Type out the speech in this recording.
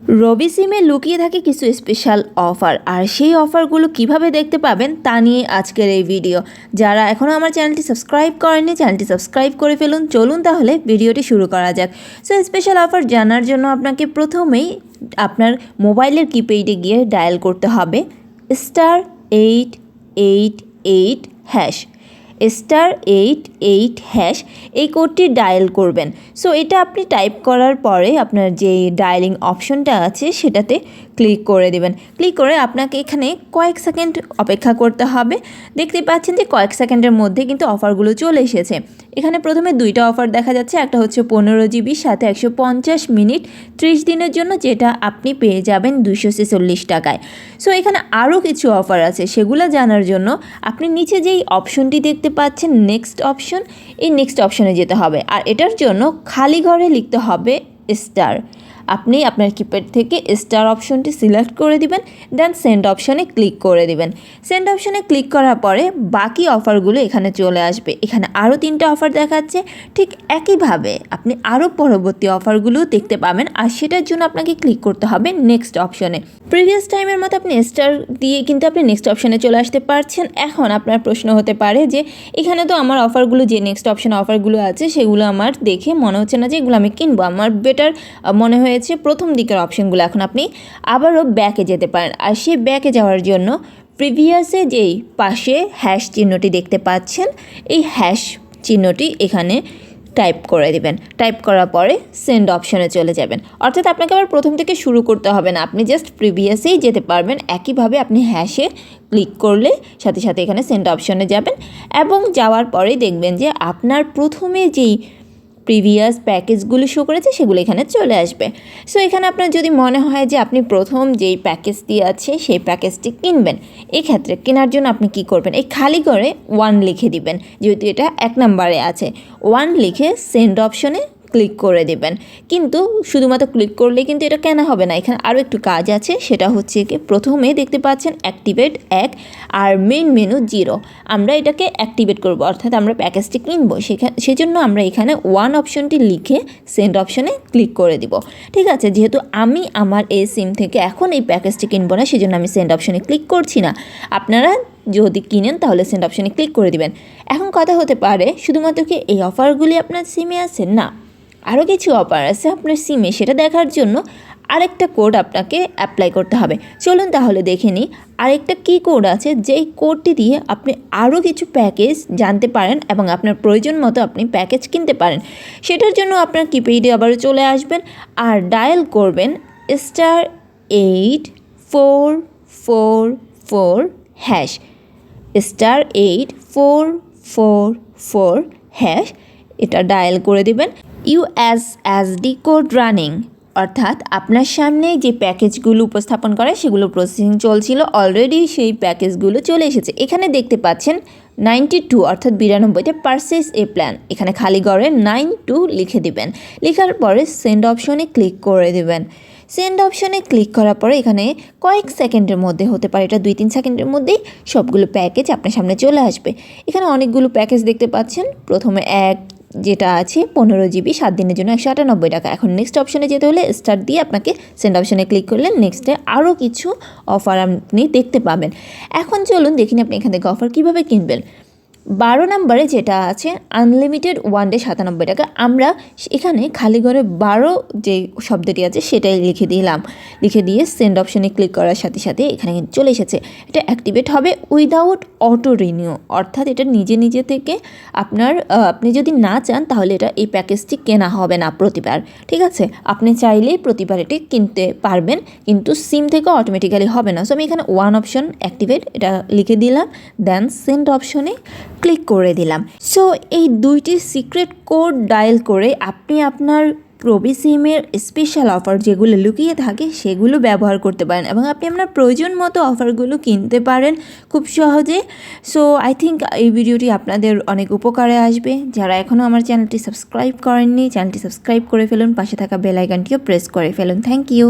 রবি সিমে লুকিয়ে থাকে কিছু স্পেশাল অফার, আর সেই অফারগুলো কিভাবে দেখতে পাবেন তা নিয়ে আজকের এই ভিডিও। যারা এখনও আমার চ্যানেলটি সাবস্ক্রাইব করেননি, চ্যানেলটি সাবস্ক্রাইব করে ফেলুন। চলুন তাহলে ভিডিওটি শুরু করা যাক। সো স্পেশাল অফার জানার জন্য আপনাকে প্রথমেই আপনার মোবাইলের কিপ্যাডে গিয়ে ডায়াল করতে হবে *888# *888# এই কোডটি ডায়াল করবেন। সো এটা আপনি টাইপ করার পরে আপনার যে ডায়ালিং অপশনটা আছে সেটাতে ক্লিক করে দেবেন। ক্লিক করে আপনাকে এখানে কয়েক সেকেন্ড অপেক্ষা করতে হবে। দেখতে পাচ্ছেন যে কয়েক সেকেন্ডের মধ্যে কিন্তু অফারগুলো চলে এসেছে। এখানে প্রথমে দুইটা অফার দেখা যাচ্ছে। একটা হচ্ছে 15 GB সাথে 150 মিনিট 30 দিনের জন্য, যেটা আপনি পেয়ে যাবেন 246 টাকায়। সো এখানে আরও কিছু অফার আছে, সেগুলো জানার জন্য আপনি নিচে যেই অপশনটি দেখতে পাচ্ছেন নেক্সট অপশন, এই নেক্সট অপশনে যেতে হবে। আর এটার জন্য খালি ঘরে লিখতে হবে স্টার। আপনি আপনার কিপ্যাড থেকে স্টার অপশনটি সিলেক্ট করে দিবেন, দেন সেন্ড অপশনে ক্লিক করে দিবেন। সেন্ড অপশনে ক্লিক করার পরে বাকি অফারগুলো এখানে চলে আসবে। এখানে আরও 3টা অফার দেখাচ্ছে। ঠিক একইভাবে আপনি আরও পরবর্তী অফারগুলো দেখতে পাবেন, আর সেটার জন্য আপনাকে ক্লিক করতে হবে নেক্সট অপশনে। প্রিভিয়াস টাইমের মতো আপনি স্টার দিয়ে কিন্তু আপনি নেক্সট অপশনে চলে আসতে পারছেন। এখন আপনার প্রশ্ন হতে পারে যে এখানে তো আমার অফারগুলো, যে নেক্সট অপশনে অফারগুলো আছে সেগুলো আমার দেখে মনে হচ্ছে না যে এগুলো আমি কিনবো, আমার বেটার মনে হয়েছে প্রথম দিকের অপশনগুলো। এখন আপনি আবারও ব্যাকে যেতে পারেন, আর সেই ব্যাকে যাওয়ার জন্য প্রিভিয়াসে যেই পাশে হ্যাশ চিহ্নটি দেখতে পাচ্ছেন, এই হ্যাশ চিহ্নটি এখানে টাইপ করে দিবেন। টাইপ করার পরে সেন্ড অপশনে চলে যাবেন। অর্থাৎ আপনাকে আবার প্রথম থেকে শুরু করতে হবে না, আপনি জাস্ট প্রিভিয়াসেই যেতে পারবেন। একইভাবে আপনি হ্যাশে ক্লিক করলে সাথে সাথে এখানে সেন্ড অপশনে যাবেন, এবং যাওয়ার পরে দেখবেন যে আপনার প্রথমে যেই প্রিভিয়াস প্যাকেজগুলো শো করেছে সেগুলো এখানে চলে আসবে। সো এখানে আপনার যদি মনে হয় যে আপনি প্রথম যেই প্যাকেজটি আছে সেই প্যাকেজটি কিনবেন, এক্ষেত্রে কেনার জন্য আপনি কি করবেন, এই খালি করে 1 লিখে দিবেন। যেহেতু এটা 1 নম্বরে আছে, 1 লিখে সেন্ড অপশনে ক্লিক করে দেবেন। কিন্তু শুধুমাত্র ক্লিক করলে কিন্তু এটা কেনা হবে না, এখানে আরও একটু কাজ আছে। সেটা হচ্ছে কি, প্রথমে দেখতে পাচ্ছেন অ্যাক্টিভেট 1 আর মেইন মেনু 0। আমরা এটাকে অ্যাক্টিভেট করব, অর্থাৎ আমরা প্যাকেজটি কিনবো। সেজন্য আমরা এখানে 1 অপশনটি লিখে সেন্ড অপশনে ক্লিক করে দিব। ঠিক আছে, যেহেতু আমি আমার এই সিম থেকে এখন এই প্যাকেজটি কিনবো না, সেজন্য আমি সেন্ড অপশনে ক্লিক করছি না। আপনারা যদি কিনেন তাহলে সেন্ড অপশনে ক্লিক করে দিবেন। এখন কথা হতে পারে শুধুমাত্র কি এই অফারগুলি আপনার সিমে আছে? না, আরও কিছু অফার আছে আপনার সিমে। সেটা দেখার জন্য আরেকটা কোড আপনাকে অ্যাপ্লাই করতে হবে। চলুন তাহলে দেখে নিই আরেকটা কী কোড আছে, যেই কোডটি দিয়ে আপনি আরও কিছু প্যাকেজ জানতে পারেন এবং আপনার প্রয়োজন মতো আপনি প্যাকেজ কিনতে পারেন। সেটার জন্য আপনার কিপ্যাডে আবারও চলে আসবেন আর ডায়াল করবেন *844# *844# এটা ডায়াল করে দিবেন। USSD কোড রানিং, অর্থাৎ আপনার সামনে যে প্যাকেজগুলো উপস্থাপন করে সেগুলো প্রসেসিং চলছিল, অলরেডি সেই প্যাকেজগুলো চলে এসেছে। এখানে দেখতে পাচ্ছেন 92 অর্থাৎ 92তে পারচেজ এ প্ল্যান। এখানে খালি ঘরে 92 লিখে দিবেন। লেখার পরে সেন্ড অপশনে ক্লিক করে দেবেন। সেন্ড অপশনে ক্লিক করার পরে এখানে কয়েক সেকেন্ডের মধ্যে, হতে পারে এটা 2-3 সেকেন্ডের মধ্যেই, সবগুলো প্যাকেজ আপনার সামনে চলে আসবে। এখানে অনেকগুলো প্যাকেজ দেখতে পাচ্ছেন। প্রথমে যেটা আছে 15 GB 7 দিনের জন্য 198 টাকা। এখন নেক্সট অপশনে যেতে হলে স্টার্ট দিয়ে আপনাকে সেন্ড অপশনে ক্লিক করলে নেক্সটে আরও কিছু অফার আপনি দেখতে পাবেন। এখন চলুন দেখিনি আপনি এখান থেকে অফার কীভাবে কিনবেন। 12 নম্বরে যেটা আছে আনলিমিটেড 1 ডে 97 টাকা। আমরা এখানে খালি ঘরে 12 যে শব্দটি আছে সেটাই লিখে দিয়ে সেন্ড অপশনে ক্লিক করার সাথে সাথে এখানে চলে এসেছে। এটা অ্যাক্টিভেট হবে উইদাউট অটো রিনিউ, অর্থাৎ এটা নিজে থেকে আপনি যদি না চান তাহলে এই প্যাকেজটি কেনা হবে না প্রতিবার। ঠিক আছে, আপনি চাইলেই প্রতিবার এটি কিনতে পারবেন, কিন্তু সিম থেকে অটোমেটিক্যালি হবে না। সো আমি এখানে 1 অপশন অ্যাক্টিভেট এটা লিখে দিলাম, দেন সেন্ড অপশনে ক্লিক করে দিলাম। সো এই 2টি সিক্রেট কোড ডায়াল করে আপনি আপনার রবি সিমের স্পেশাল অফার যেগুলো লুকিয়ে থাকে সেগুলো ব্যবহার করতে পারেন, এবং আপনি আপনার প্রয়োজন মতো অফারগুলো কিনতে পারেন খুব সহজে। সো আই থিঙ্ক এই ভিডিওটি আপনাদের অনেক উপকারে আসবে। যারা এখনও আমার চ্যানেলটি সাবস্ক্রাইব করেননি, চ্যানেলটি সাবস্ক্রাইব করে ফেলুন, পাশে থাকা বেল আইকনটিও প্রেস করে ফেলুন। Thank you.